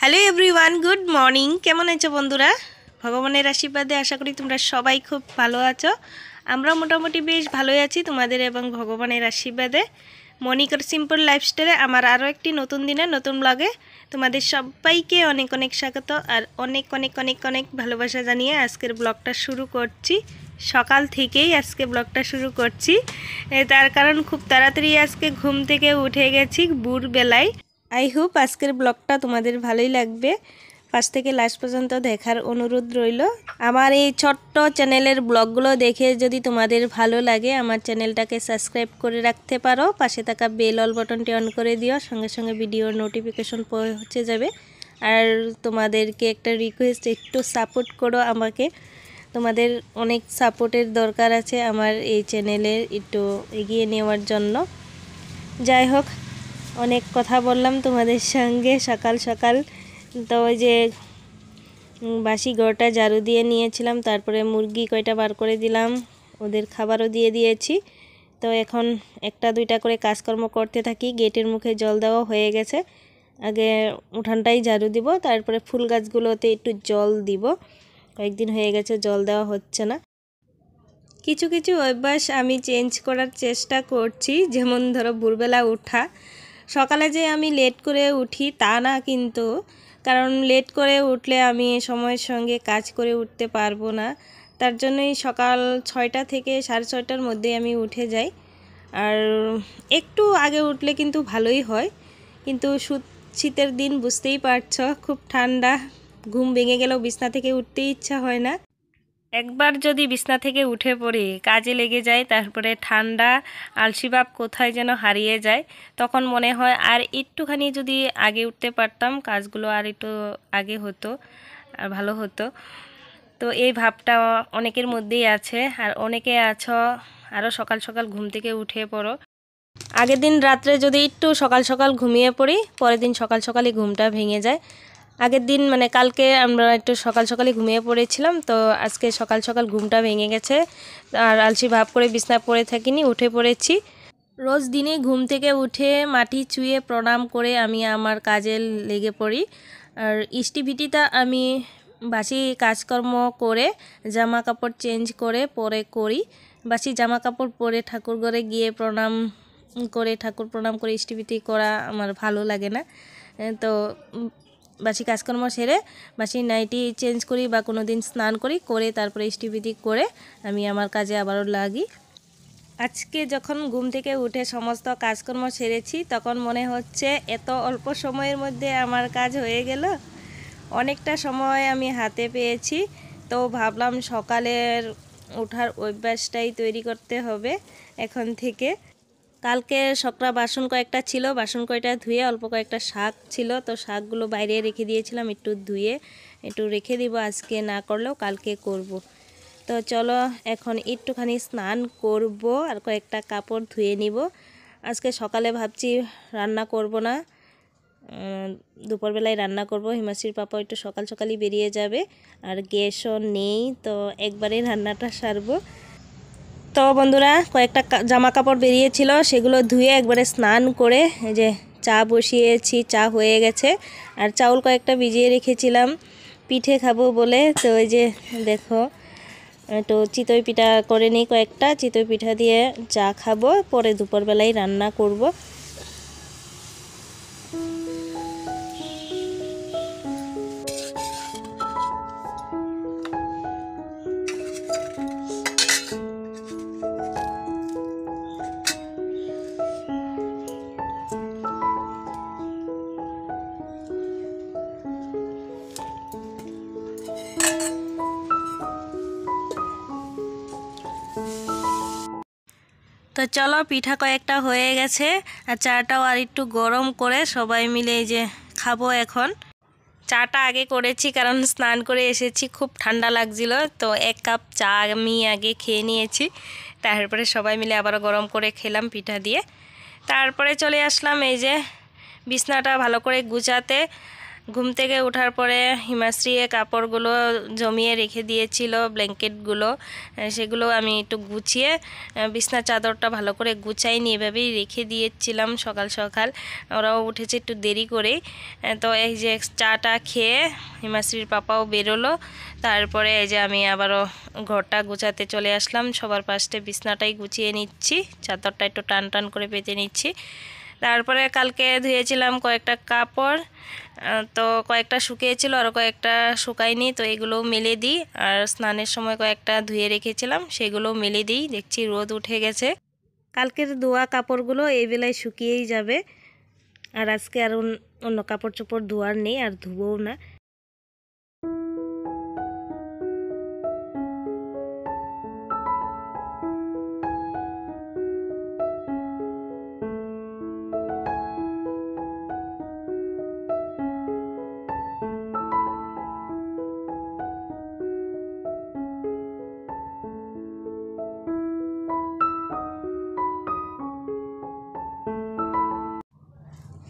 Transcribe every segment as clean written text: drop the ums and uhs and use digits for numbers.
Hello everyone, good morning. কেমন আছো বন্ধুরা? ভগবানের আশীর্বাদে আশা করি তোমরা সবাই খুব ভালো আছো। আমরা মোটামুটি বেশ ভালোই আছি তোমাদের এবং ভগবানের আশীর্বাদে। মনিকার সিম্পল লাইফস্টাইলে আমার আরও একটি নতুন দিনে নতুন ব্লগে তোমাদের সবাইকে অনেক অনেক স্বাগত আর অনেক অনেক অনেক অনেক ভালোবাসা জানিয়ে আজকের ব্লগটা শুরু করছি। সকাল থেকেই আজকে ব্লগটা শুরু করছি, তার কারণ খুব তাড়াতাড়ি আজকে ঘুম থেকে উঠে গেছি ভোরবেলায়। আই হোপ আজকের ব্লগটা তোমাদের ভালোই লাগবে, ফার্স্ট থেকে লাস্ট পর্যন্ত দেখার অনুরোধ রইল। আমার এই ছোট্ট চ্যানেলের ব্লগগুলো দেখে যদি তোমাদের ভালো লাগে আমার চ্যানেলটাকে সাবস্ক্রাইব করে রাখতে পারো, পাশে থাকা বেল অল বাটনটি অন করে দিও, সঙ্গে সঙ্গে ভিডিওর নোটিফিকেশন পৌঁছে যাবে। আর তোমাদেরকে একটা রিকোয়েস্ট, একটু সাপোর্ট করো আমাকে, তোমাদের অনেক সাপোর্টের দরকার আছে আমার এই চ্যানেলের একটু এগিয়ে নেওয়ার জন্য। যাই হোক, অনেক কথা বললাম তোমাদের সঙ্গে সকাল সকাল। তো ওই যে বাসি ঘরটা ঝাড়ু দিয়ে নিয়েছিলাম, তারপরে মুরগি কয়টা বার করে দিলাম, ওদের খাবারও দিয়ে দিয়েছি। তো এখন একটা দুইটা করে কাজকর্ম করতে থাকি। গেটের মুখে জল দেওয়া হয়ে গেছে, আগে উঠানটাই ঝাড়ু দিব, তারপরে ফুল গাছগুলোতে একটু জল দিব। কয়েকদিন হয়ে গেছে জল দেওয়া হচ্ছে না। কিছু কিছু অভ্যাস আমি চেঞ্জ করার চেষ্টা করছি, যেমন ধরো ভোরবেলা ওঠা। সকালে যে আমি লেট করে উঠি তা না, কিন্তু কারণ লেট করে উঠলে আমি সময়ের সঙ্গে কাজ করে উঠতে পারবো না, তার জন্যই সকাল 6টা থেকে 6:30টার মধ্যে আমি উঠে যাই। আর একটু আগে উঠলে কিন্তু ভালোই হয়, কিন্তু শীতের দিন বুঝতেই পারছো, খুব ঠান্ডা, ঘুম ভেঙে গেলেও বিছনা থেকে উঠতেই ইচ্ছা হয় না। একবার যদি বিছনা থেকে উঠে পড়ি, কাজে লেগে যায়, তারপরে ঠান্ডা আলসিভাব কোথায় যেন হারিয়ে যায়। তখন মনে হয় আর একটুখানি যদি আগে উঠতে পারতাম, কাজগুলো আর একটু আগে হতো আর ভালো হতো। তো এই ভাবটা অনেকের মধ্যেই আছে, আর অনেকে আছো আরও সকাল সকাল ঘুম থেকে উঠে পড়ো। আগের দিন রাত্রে যদি একটু সকাল সকাল ঘুমিয়ে পড়ি, পরের দিন সকাল সকালই ঘুমটা ভেঙে যায়। আগের দিন মানে কালকে আমরা একটু সকাল সকালই ঘুমিয়ে পড়েছিলাম, তো আজকে সকাল সকাল ঘুমটা ভেঙে গেছে আর আলসি ভাব করে বিছনায় পড়ে থাকিনি, উঠে পড়েছি। রোজ দিনে ঘুম থেকে উঠে মাটি চুয়ে প্রণাম করে আমি আমার কাজে লেগে পড়ি। আর ইষ্টিভিটিটা আমি বাসি কাজকর্ম করে জামা কাপড় চেঞ্জ করে পরে করি। বাসি জামা কাপড় পরে ঠাকুর ঘরে গিয়ে প্রণাম করে ইষ্টিভিটি করা আমার ভালো লাগে না। তো বাসি কাজকর্ম সেরে বাসি নাইটি চেঞ্জ করি বা কোনো দিন স্নান করি, করে তারপরে ইষ্টিভিটি করে আমি আমার কাজে আবারও লাগি। আজকে যখন ঘুম থেকে উঠে সমস্ত কাজকর্ম সেরেছি, তখন মনে হচ্ছে এত অল্প সময়ের মধ্যে আমার কাজ হয়ে গেল, অনেকটা সময় আমি হাতে পেয়েছি। তো ভাবলাম সকালের ওঠার অভ্যাসটাই তৈরি করতে হবে এখন থেকে। কালকে সকরা বাসন কয়েকটা ছিল, বাসন কয়টা ধুয়ে অল্প কয়েকটা শাক ছিল, তো শাকগুলো বাইরে রেখে দিয়েছিলাম, একটু ধুয়ে একটু রেখে দিব, আজকে না করলেও কালকে করব। তো চলো এখন একটুখানি স্নান করব আর কয়েকটা কাপড় ধুয়ে নিব। আজকে সকালে ভাবছি রান্না করব না, দুপুরবেলায় রান্না করব। হিমাশ্রীর পাপা একটু সকাল সকালই বেরিয়ে যাবে আর গ্যাসও নেই, তো একবারে রান্নাটা সারবো। তো বন্ধুরা, কয়েকটা জামা কাপড় বেরিয়েছিল, সেগুলো ধুয়ে একবারে স্নান করে এই যে চা বসিয়েছি, চা হয়ে গেছে। আর চাউল কয়েকটা ভিজিয়ে রেখেছিলাম পিঠে খাবো বলে, তো ওই যে দেখো একটু চিতই পিঠা করে নিই, কয়েকটা চিতই পিঠা দিয়ে চা খাবো, পরে দুপুরবেলায় রান্না করব। তো চলো, পিঠা কয়েকটা হয়ে গেছে আর চাটাও আর একটু গরম করে সবাই মিলে এই যে খাবো এখন। চাটা আগে করেছি কারণ স্নান করে এসেছি, খুব ঠান্ডা লাগছিল, তো 1 কাপ চা আমি আগে খেয়ে নিয়েছি, তারপরে সবাই মিলে আবারও গরম করে খেলাম পিঠা দিয়ে। তারপরে চলে আসলাম এই যে বিছনাটা ভালো করে গুছাতে। ঘুম থেকে ওঠার পরে হিমাশ্রী কাপড়গুলো জমিয়ে রেখে দিয়েছিল, ব্ল্যাঙ্কেটগুলো, সেগুলো আমি একটু গুছিয়ে বিছনা চাদরটা ভালো করে গুছাই নিয়ে এভাবেই রেখে দিয়েছিলাম সকাল সকাল। ওরাও উঠেছে একটু দেরি করে। তো এই যে চাটা খেয়ে হিমাশ্রীর পাপাও বেরোলো। তারপরে এই যে আমি আবারও ঘরটা গুছাতে চলে আসলাম। সবার ফার্স্টে বিছনাটাই গুছিয়ে নিচ্ছি, চাদরটা একটু টান টান করে পেতে নিচ্ছি। তারপরে কালকে ধুয়েছিলাম কয়েকটা কাপড়, তো কয়েকটা শুকিয়েছিল আর কয়েকটা শুকায়নি, তো এগুলো মেলে দিই। আর স্নানের সময় কয়েকটা ধুয়ে রেখেছিলাম, সেগুলো মেলে দিই। দেখছি রোদ উঠে গেছে। কালকের ধোয়া কাপড়গুলো এই বেলায় শুকিয়েই যাবে। আর আজকে আর অন্য কাপড় চোপড় ধোয়ার নেই, আর ধুবও না।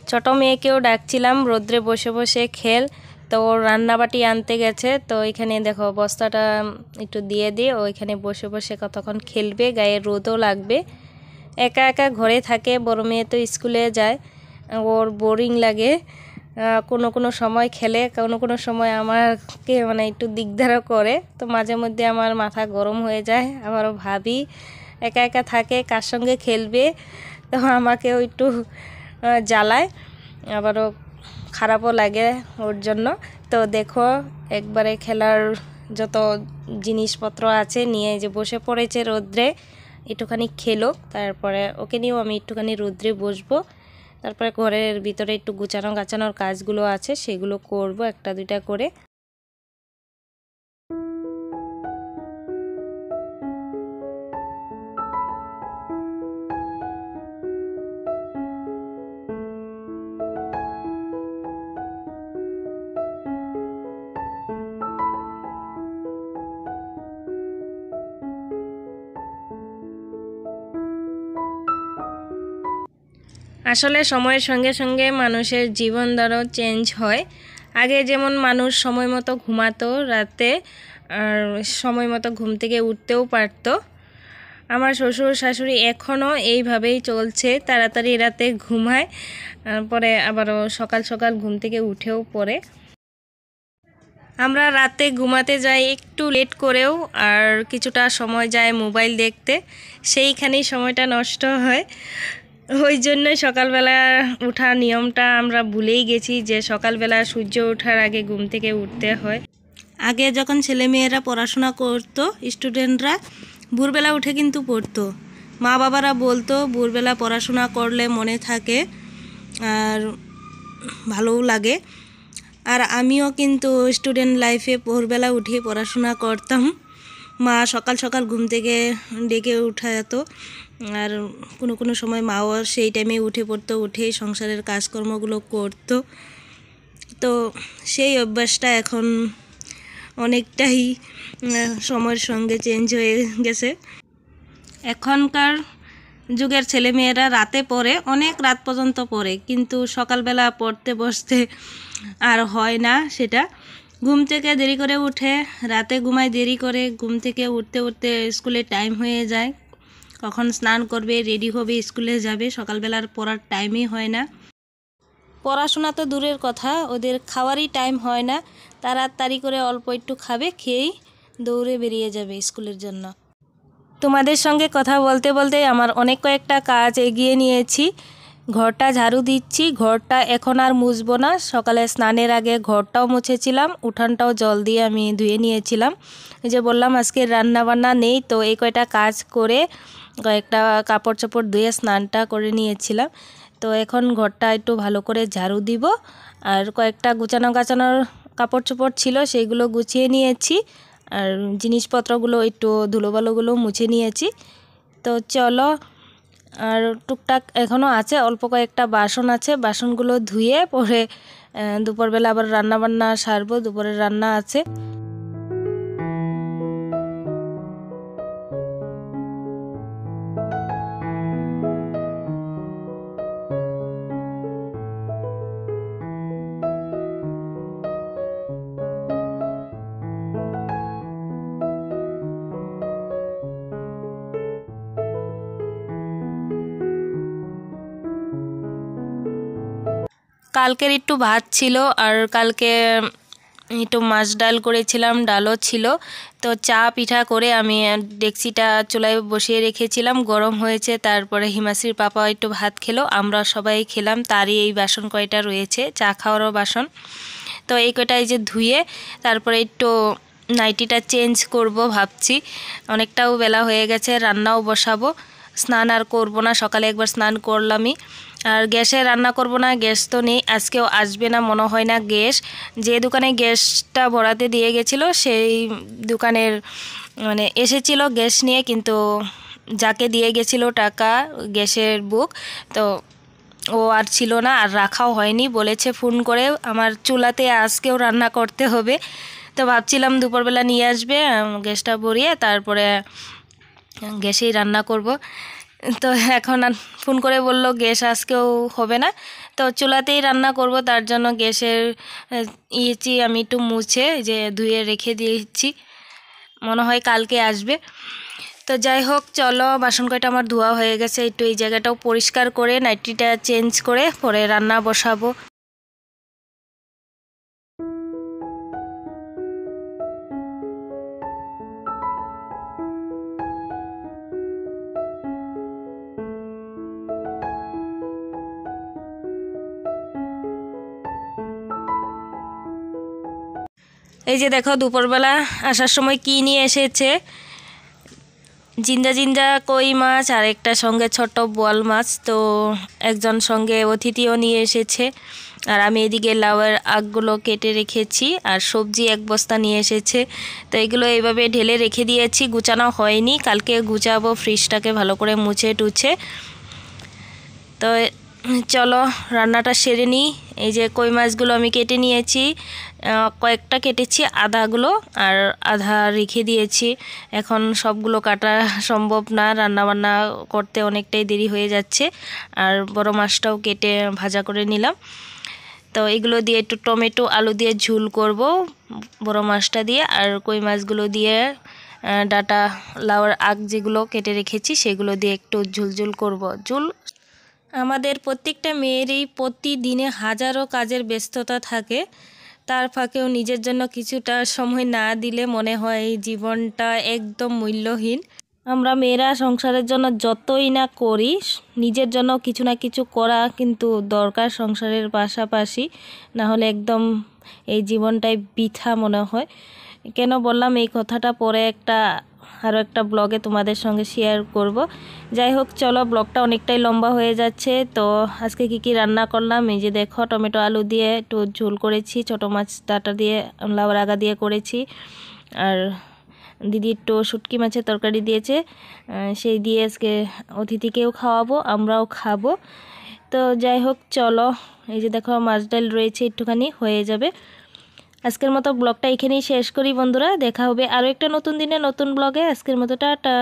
ছোটো মেয়েকেও ডাকছিলাম রোদ্রে বসে বসে খেল, তো ওর রান্নাবাটি আনতে গেছে। তো এখানে দেখো বস্তাটা একটু দিয়ে দিয়ে ও এখানে বসে বসে কতক্ষণ খেলবে, গায়ে রোদও লাগবে। একা একা ঘরে থাকে, বড় মেয়ে তো স্কুলে যায়, ওর বোরিং লাগে। কোনো কোনো সময় খেলে, কোনো কোনো সময় আমাকে মানে একটু দিকদারও করে। তো মাঝে মধ্যে আমার মাথা গরম হয়ে যায়, আবারও ভাবি একা একা থাকে কার সঙ্গে খেলবে, তো আমাকেও একটু জ্বালায়, আবারও খারাপও লাগে ওর জন্য। তো দেখো একবারে খেলার যত জিনিসপত্র আছে নিয়ে যে বসে পড়েছে রোদ্রে, একটুখানি খেলো। তারপরে ওকে নিয়েও আমি একটুখানি রোদ্রে বসবো। তারপরে ঘরের ভিতরে একটু গুছানো গাছানোর কাজগুলো আছে, সেগুলো করব একটা দুইটা করে। আসলে সময়ের সঙ্গে সঙ্গে মানুষের জীবনধারাও চেঞ্জ হয়। আগে যেমন মানুষ সময় মতো ঘুমাতো রাতে, আর সময় মতো ঘুম থেকে উঠতেও পারতো। আমার শ্বশুর শাশুড়ি এখনও এইভাবেই চলছে, তাড়াতাড়ি রাতে ঘুমায়, পরে আবারও সকাল সকাল ঘুম থেকে উঠেও পড়ে। আমরা রাতে ঘুমাতে যাই একটু লেট করেও, আর কিছুটা সময় যায় মোবাইল দেখতে, সেইখানেই সময়টা নষ্ট হয়। ওই জন্যই সকালবেলা ওঠার নিয়মটা আমরা ভুলেই গেছি, যে সকালবেলা সূর্য ওঠার আগে ঘুম থেকে উঠতে হয়। আগে যখন ছেলেমেয়েরা পড়াশোনা করতো, স্টুডেন্টরা ভোরবেলা উঠে কিন্তু পড়তো। মা বাবারা বলতো ভোরবেলা পড়াশোনা করলে মনে থাকে আর ভালোও লাগে। আর আমিও কিন্তু স্টুডেন্ট লাইফে ভোরবেলা উঠে পড়াশোনা করতাম। মা সকাল সকাল ঘুম থেকে ডেকে উঠাতো, আর কোনো কোনো সময় মাও সেই টাইমে উঠে পড়তো, উঠেই সংসারের কাজকর্মগুলো করতো। তো সেই অভ্যাসটা এখন অনেকটাই সময়ের সঙ্গে চেঞ্জ হয়ে গেছে। এখনকার যুগের ছেলেমেয়েরা রাতে পড়ে, অনেক রাত পর্যন্ত পড়ে, কিন্তু সকালবেলা পড়তে বসতে আর হয় না সেটা। ঘুম থেকে দেরি করে উঠে, রাতে ঘুমায় দেরি করে, ঘুম থেকে উঠতে উঠতে স্কুলের টাইম হয়ে যায়। কখন স্নান করবে, রেডি হবে, স্কুলে যাবে, সকালবেলার পড়ার টাইমই হয় না। পড়াশোনা তো দূরের কথা, ওদের খাওয়ারই টাইম হয় না। তাড়াতাড়ি করে অল্প একটু খাবে, খেয়েই দৌড়ে বেরিয়ে যাবে স্কুলের জন্য। তোমাদের সঙ্গে কথা বলতে বলতে আমার অনেক কয়েকটা কাজ এগিয়ে নিয়েছি। ঘরটা ঝাড়ু দিচ্ছি, ঘরটা এখন আর মুছবো না। সকালে স্নানের আগে ঘরটাও মুছেছিলাম, উঠানটাও জল দিয়ে আমি ধুয়ে নিয়েছিলাম। এই যে বললাম আজকে রান্না বান্না নেই, তো এই কয়টা কাজ করে কয়েকটা কাপড় চোপড় ধুয়ে স্নানটা করে নিয়েছিলাম। তো এখন ঘরটা একটু ভালো করে ঝাড়ু দিব, আর কয়েকটা গুছানো গাছানোর কাপড় চোপড় ছিল সেইগুলো গুছিয়ে নিয়েছি, আর জিনিসপত্রগুলো একটু ধুলোবালোগুলো মুছে নিয়েছি। তো চলো, আর টুকটাক এখনও আছে, অল্প কয়েকটা বাসন আছে, বাসনগুলো ধুয়ে পরে দুপুরবেলা আবার রান্না বান্না সারবো, দুপুরের রান্না আছে। কালকের একটু ভাত ছিল আর কালকে একটু মাছ ডাল করেছিলাম, ডালও ছিল। তো চা পিঠা করে আমি ডেকচিটা চুলায় বসিয়ে রেখেছিলাম, গরম হয়েছে। তারপরে হিমাশ্রীর পাপা একটু ভাত খেলো, আমরা সবাই খেলাম। তারই এই বাসন কয়টা রয়েছে, চা খাওয়ারও বাসন। তো এই কয়টা এই যে ধুয়ে তারপরে একটু নাইটিটা চেঞ্জ করব ভাবছি। অনেকটাও বেলা হয়ে গেছে, রান্নাও বসাবো। স্নান আর করবো না, সকালে একবার স্নান করলামই। আর গ্যাসে রান্না করব না, গ্যাস তো নেই, আজকেও আসবে না মনে হয় না গ্যাস। যে দোকানে গ্যাসটা ভরাতে দিয়ে গেছিলো সেই দোকানের মানে এসেছিল গ্যাস নিয়ে, কিন্তু যাকে দিয়ে গেছিলো টাকা গ্যাসের বুক, তো ও আর ছিল না, আর রাখাও হয়নি। বলেছে ফোন করে আমার চুলাতে আজকেও রান্না করতে হবে। তো ভাবছিলাম দুপুরবেলা নিয়ে আসবে, গ্যাসটা ভরিয়ে তারপরে গ্যাসেই রান্না করব। তো এখন ফোন করে বলল গ্যাস আজকেও হবে না, তো চুলাতেই রান্না করব। তার জন্য গ্যাসের ইয়েছি আমি একটু মুছে যে ধুয়ে রেখে দিয়েছি, মনে হয় কালকে আসবে। তো যাই হোক, চলো, বাসন কয়টা আমার ধোয়া হয়ে গেছে, একটু এই জায়গাটাও পরিষ্কার করে নাইটিটা চেঞ্জ করে পরে রান্না বসাবো। এই যে দেখো দুপুরবেলা আসার সময় কি নিয়ে এসেছে, জিঞ্জা জিঞ্জা কই মাছ আর একটা সঙ্গে ছোট বোয়াল মাছ। তো একজন সঙ্গে অতিথিও নিয়ে এসেছে। আর আমি এদিকে লাউয়ের আগগুলো কেটে রেখেছি, আর সবজি এক বস্তা নিয়ে এসেছে। তো এগুলো এইভাবে ঢেলে রেখে দিয়েছি, গুছানো হয়নি, কালকে গুছাবো ফ্রিজটাকে ভালো করে মুছে টুছে। তো চলো রান্নাটা সেরে নিই। এই যে কই মাছগুলো আমি কেটে নিয়েছি, কয়েকটা কেটেছি, আধাগুলো আর আধা রেখে দিয়েছি। এখন সবগুলো কাটা সম্ভব না, রান্নাবান্না করতে অনেকটাই দেরি হয়ে যাচ্ছে। আর বড় মাছটাও কেটে ভাজা করে নিলাম। তো এগুলো দিয়ে একটু টমেটো আলু দিয়ে ঝুল করব বড় মাছটা দিয়ে, আর কই মাছগুলো দিয়ে ডাটা লাউয়ের আগ যেগুলো কেটে রেখেছি সেগুলো দিয়ে একটু ঝুলঝুল করব। আমাদের প্রত্যেকটা মেয়েরই প্রতিদিনে হাজারো কাজের ব্যস্ততা থাকে, তার ফাঁকেও নিজের জন্য কিছুটা সময় না দিলে মনে হয় এই জীবনটা একদম মূল্যহীন। আমরা মেয়েরা সংসারের জন্য যতই না করি, নিজের জন্য কিছু না কিছু করা কিন্তু দরকার সংসারের পাশাপাশি, না হলে একদম এই জীবনটাই বৃথা মনে হয়। কেন বললাম এই কথাটা পরে আরও একটা ব্লগে তোমাদের সঙ্গে শেয়ার করব। যাই হোক, চলো, ব্লগটা অনেকটাই লম্বা হয়ে যাচ্ছে। তো আজকে কি রান্না করলাম, এই যে দেখো, টমেটো আলু দিয়ে একটু ঝোল করেছি, ছোটো মাছ ডাটা দিয়ে লাউয়ের আগা দিয়ে করেছি। আর দিদি একটু শুটকি মাছের তরকারি দিয়েছে, সেই দিয়ে আজকে অতিথিকেও খাওয়াবো, আমরাও খাবো। তো যাই হোক, চলো, এই যে দেখো মাছ ডাল রয়েছে, একটুখানি হয়ে যাবে। আজকের মতো ব্লগটা এখানেই শেষ করি বন্ধুরা, দেখা হবে আরও একটা নতুন দিনে নতুন ব্লগে। আজকের মতো টাটা।